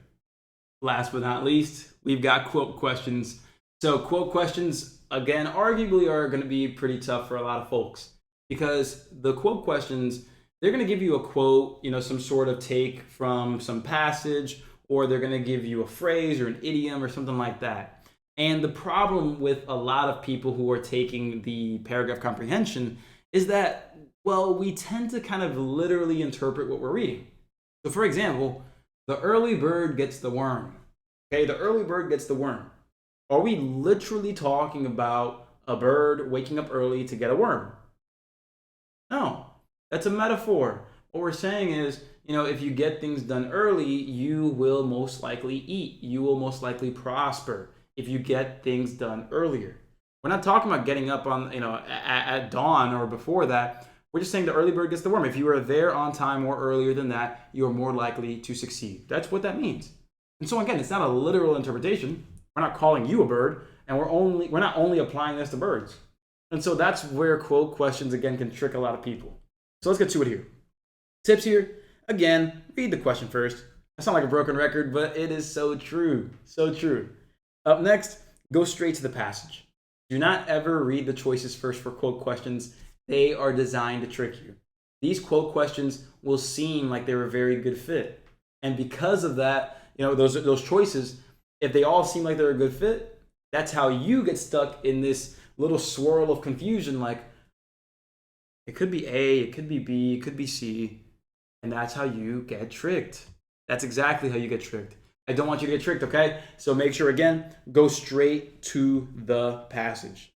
Last but not least, we've got quote questions. So quote questions, again, arguably are going to be pretty tough for a lot of folks. because the quote questions, they're going to give you a quote, some sort of take from some passage, or they're going to give you a phrase or an idiom or something like that. And the problem with a lot of people who are taking the paragraph comprehension is that, well, we tend to kind of literally interpret what we're reading. So for example, the early bird gets the worm. Okay, the early bird gets the worm. Are we literally talking about a bird waking up early to get a worm? No, that's a metaphor. What we're saying is, if you get things done early, you will most likely eat. You will most likely prosper if you get things done earlier. We're not talking about getting up on, at dawn or before that. We're just saying the early bird gets the worm. If you are there on time or earlier than that, you are more likely to succeed. That's what that means. And so again, it's not a literal interpretation. We're not calling you a bird, and we're not only applying this to birds. And so that's where quote questions, again, can trick a lot of people. So let's get to it here. Tips here. Again, read the question first. I sound like a broken record, but it is so true. So true. Up next, go straight to the passage. Do not ever read the choices first for quote questions. They are designed to trick you. These quote questions will seem like they're a very good fit. And because of that, those choices, if they all seem like they're a good fit, that's how you get stuck in this little swirl of confusion. Like, it could be A, it could be B, it could be C. And that's how you get tricked. That's exactly how you get tricked. I don't want you to get tricked, okay? So make sure, again, go straight to the passage.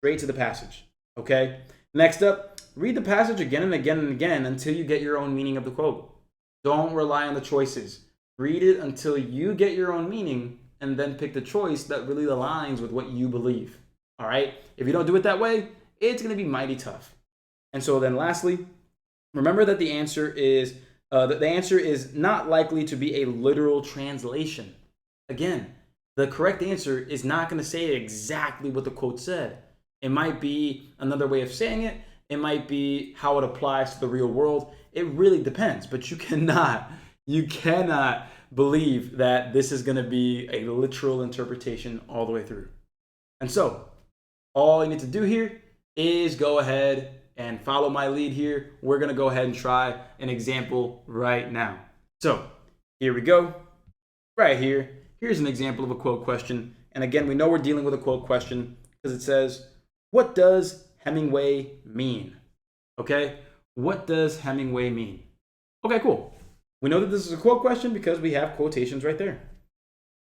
Straight to the passage, okay? Next up, read the passage again and again and again until you get your own meaning of the quote. Don't rely on the choices. Read it until you get your own meaning, and then pick the choice that really aligns with what you believe, all right? If you don't do it that way, it's going to be mighty tough. And so then lastly, remember that the answer is not likely to be a literal translation. Again, the correct answer is not going to say exactly what the quote said. It might be another way of saying it. It might be how it applies to the real world. It really depends, but you cannot believe that this is going to be a literal interpretation all the way through. And so all you need to do here is go ahead and follow my lead here. We're going to go ahead and try an example right now. So here we go. Right here. Here's an example of a quote question. And again, we know we're dealing with a quote question because it says, what does Hemingway mean? Okay. What does Hemingway mean? Okay, cool. We know that this is a quote question because we have quotations right there.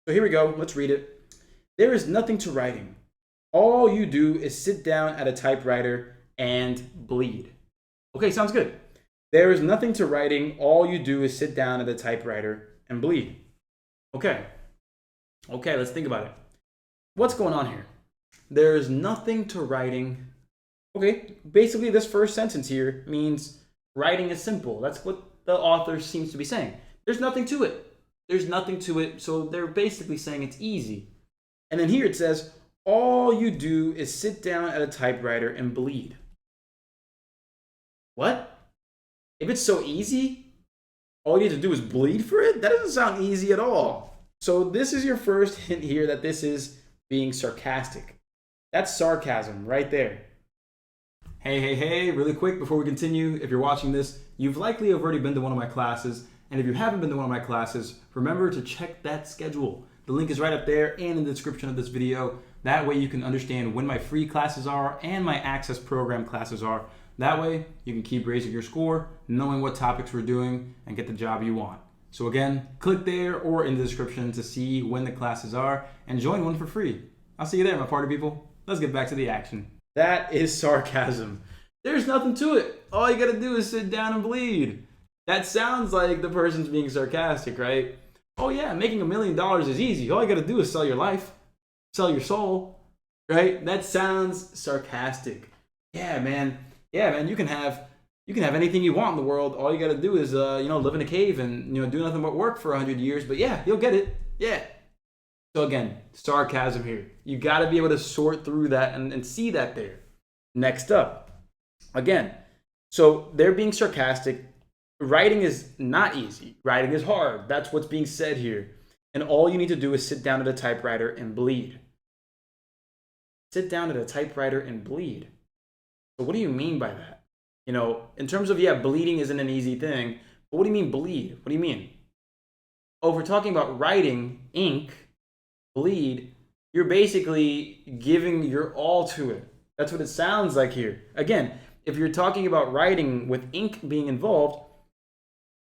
So here we go. Let's read it. There is nothing to writing. All you do is sit down at a typewriter and bleed. Okay, sounds good. There is nothing to writing. All you do is sit down at a typewriter and bleed. Okay, let's think about it. What's going on here? There is nothing to writing. Okay, basically this first sentence here means writing is simple. That's what the author seems to be saying. There's nothing to it. There's nothing to it. So they're basically saying it's easy. And then here it says, all you do is sit down at a typewriter and bleed. What? If it's so easy, all you have to do is bleed for it? That doesn't sound easy at all. So this is your first hint here that this is being sarcastic. That's sarcasm right there. Hey, really quick before we continue, if you're watching this, you've likely already been to one of my classes. And if you haven't been to one of my classes, remember to check that schedule. The link is right up there and in the description of this video. That way you can understand when my free classes are and my access program classes are. That way you can keep raising your score, knowing what topics we're doing, and get the job you want. So again, click there or in the description to see when the classes are and join one for free. I'll see you there, my party people. Let's get back to the action. That is sarcasm. There's nothing to it. All you gotta do is sit down and bleed. That sounds like the person's being sarcastic, right? Oh yeah, making $1 million is easy. All you gotta do is sell your life, sell your soul, right? That sounds sarcastic. Yeah, man. You can have anything you want in the world. All you gotta do is live in a cave and do nothing but work for 100 years. But yeah, you'll get it. Yeah. So again, sarcasm here. You gotta be able to sort through that and see that there. Next up, again, so they're being sarcastic. Writing is not easy. Writing is hard. That's what's being said here. And all you need to do is sit down at a typewriter and bleed. Sit down at a typewriter and bleed. So what do you mean by that? You know, in terms of, yeah, bleeding isn't an easy thing, but what do you mean bleed? What do you mean? Oh, if we're talking about writing, ink, bleed, you're basically giving your all to it. That's what it sounds like here. Again, if you're talking about writing with ink being involved,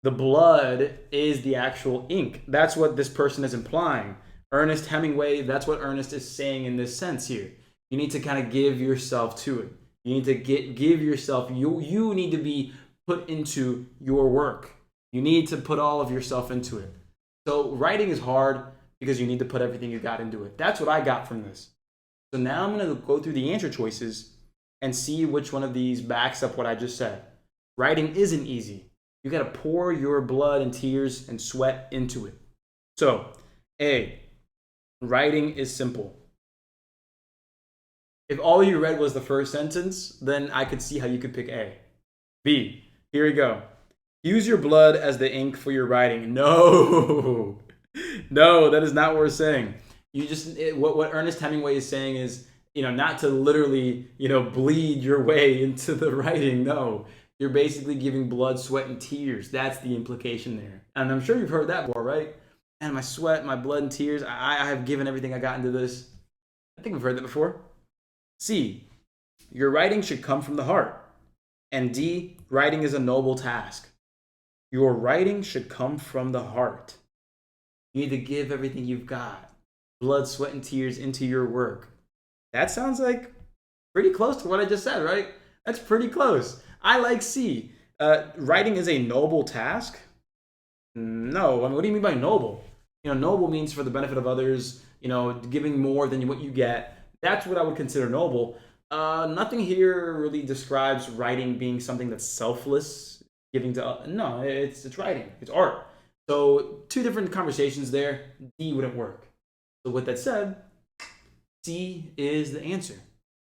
the blood is the actual ink. That's what this person is implying. Ernest Hemingway, that's what Ernest is saying in this sense here. You need to kind of give yourself to it. You need to give yourself, you need to be put into your work. You need to put all of yourself into it. So writing is hard because you need to put everything you got into it. That's what I got from this. So now I'm going to go through the answer choices and see which one of these backs up what I just said. Writing isn't easy. You got to pour your blood and tears and sweat into it. So, A, writing is simple. If all you read was the first sentence, then I could see how you could pick A. B, here we go. Use your blood as the ink for your writing. No, no, that is not what we're saying. What Ernest Hemingway is saying is, not to literally, bleed your way into the writing. No, you're basically giving blood, sweat, and tears. That's the implication there. And I'm sure you've heard that before, right? And my sweat, my blood, and tears, I have given everything I got into this. I think we've heard that before. C, your writing should come from the heart. And D, writing is a noble task. Your writing should come from the heart. You need to give everything you've got. Blood, sweat, and tears into your work. That sounds like pretty close to what I just said, right? That's pretty close. I like C. Writing is a noble task? No. I mean, what do you mean by noble? Noble means for the benefit of others, giving more than what you get. That's what I would consider noble. Nothing here really describes writing being something that's selfless, giving to. No, it's writing. It's art. So two different conversations there. D wouldn't work. So with that said, C is the answer.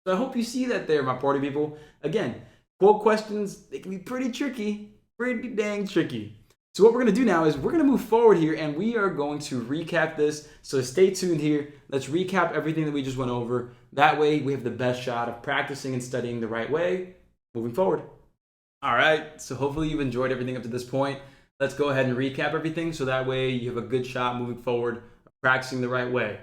So I hope you see that there, my party people. Again, quote questions, they can be pretty tricky, pretty dang tricky. So what we're going to do now is we're going to move forward here and we are going to recap this. So stay tuned here. Let's recap everything that we just went over. That way we have the best shot of practicing and studying the right way moving forward. All right. So hopefully you've enjoyed everything up to this point. Let's go ahead and recap everything so that way you have a good shot moving forward of practicing the right way.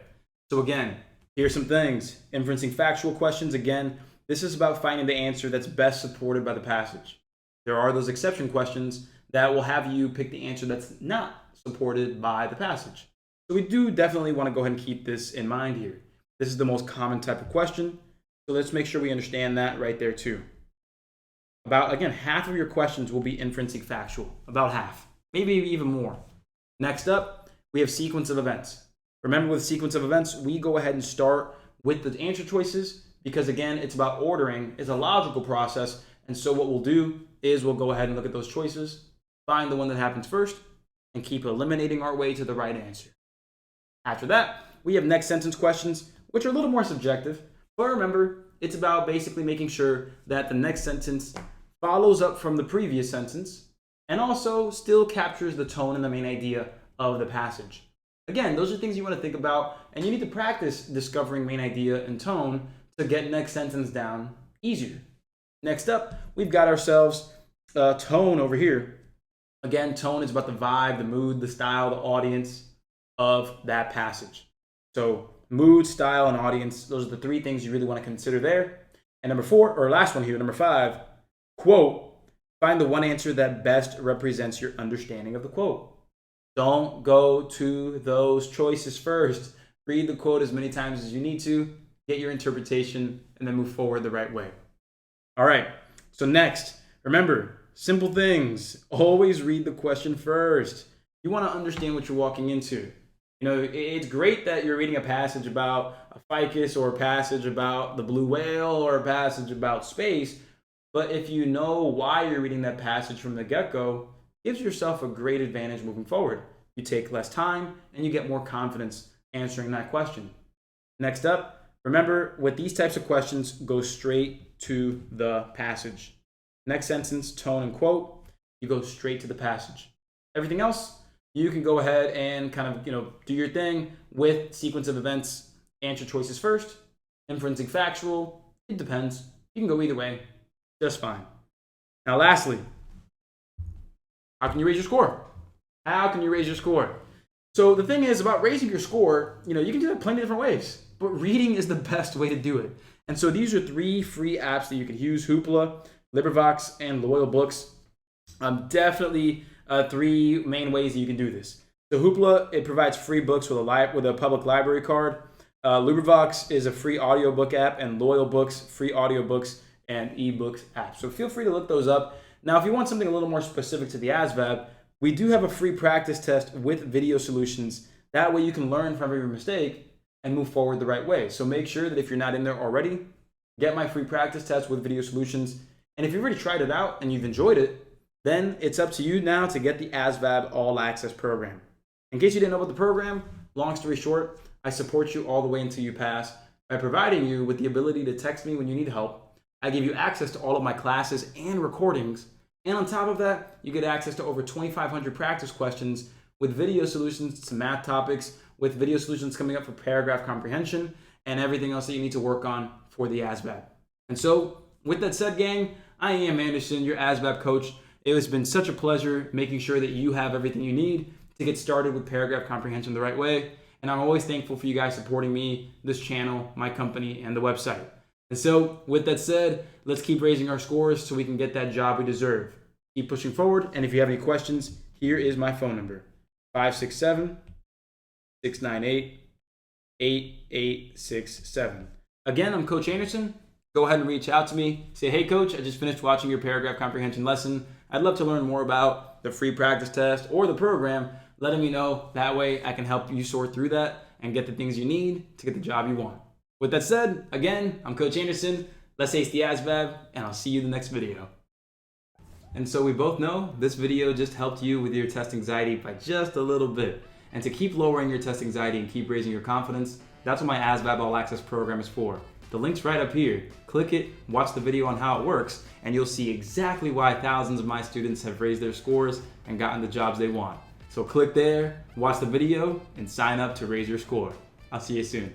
So again, here's some things. Inferencing factual questions. Again, this is about finding the answer that's best supported by the passage. There are those exception questions that will have you pick the answer that's not supported by the passage. So we do definitely want to go ahead and keep this in mind here. This is the most common type of question. So let's make sure we understand that right there too. About, again, half of your questions will be inferencing factual. About half, maybe even more. Next up, we have sequence of events. Remember with sequence of events, we go ahead and start with the answer choices because again, it's about ordering. It's a logical process. And so what we'll do is we'll go ahead and look at those choices, find the one that happens first, and keep eliminating our way to the right answer. After that, we have next sentence questions, which are a little more subjective. But remember, it's about basically making sure that the next sentence follows up from the previous sentence and also still captures the tone and the main idea of the passage. Again, those are things you want to think about, and you need to practice discovering main idea and tone to get next sentence down easier. Next up, we've got ourselves tone over here. Again, tone is about the vibe, the mood, the style, the audience of that passage. So mood, style, and audience, those are the three things you really want to consider there. And number 4, or last one here, number 5, quote, find the one answer that best represents your understanding of the quote. Don't go to those choices first. Read the quote as many times as you need to, get your interpretation, and then move forward the right way. All right, so next, remember, simple things. Always read the question first. You want to understand what you're walking into. It's great that you're reading a passage about a ficus or a passage about the blue whale or a passage about space, but if you know why you're reading that passage from the get-go, it gives yourself a great advantage moving forward. You take less time and you get more confidence answering that question. Next up, remember, with these types of questions, go straight to the passage. Next sentence, tone, and quote, you go straight to the passage. Everything else, you can go ahead and kind of, do your thing with sequence of events, answer choices first, inferencing factual. It depends. You can go either way. just fine. Now, lastly, how can you raise your score? How can you raise your score? So the thing is about raising your score, you can do that plenty of different ways, but reading is the best way to do it. And so these are 3 free apps that you can use: Hoopla, LibriVox, and Loyal Books. Definitely 3 main ways that you can do this. So Hoopla, it provides free books with a public library card. LibriVox is a free audiobook app, and Loyal Books, free audiobooks and ebooks app. So feel free to look those up. Now, if you want something a little more specific to the ASVAB, we do have a free practice test with video solutions. That way you can learn from every mistake and move forward the right way. So make sure that if you're not in there already, get my free practice test with video solutions. And if you've already tried it out and you've enjoyed it, then it's up to you now to get the ASVAB All Access program. In case you didn't know about the program, long story short, I support you all the way until you pass by providing you with the ability to text me when you need help. I give you access to all of my classes and recordings. And on top of that, you get access to over 2,500 practice questions with video solutions to math topics, with video solutions coming up for paragraph comprehension, and everything else that you need to work on for the ASVAB. And so, with that said, gang, I am Anderson, your ASVAB coach. It has been such a pleasure making sure that you have everything you need to get started with paragraph comprehension the right way. And I'm always thankful for you guys supporting me, this channel, my company, and the website. And so, with that said, let's keep raising our scores so we can get that job we deserve. Keep pushing forward, and if you have any questions, here is my phone number, 567-698-8867. Again, I'm Coach Anderson. Go ahead and reach out to me. Say, hey, Coach, I just finished watching your paragraph comprehension lesson. I'd love to learn more about the free practice test or the program. Letting me know. That way I can help you sort through that and get the things you need to get the job you want. With that said, again, I'm Coach Anderson. Let's ace the ASVAB, and I'll see you in the next video. And so we both know this video just helped you with your test anxiety by just a little bit. And to keep lowering your test anxiety and keep raising your confidence, that's what my ASVAB All Access program is for. The link's right up here. Click it, watch the video on how it works, and you'll see exactly why thousands of my students have raised their scores and gotten the jobs they want. So click there, watch the video, and sign up to raise your score. I'll see you soon.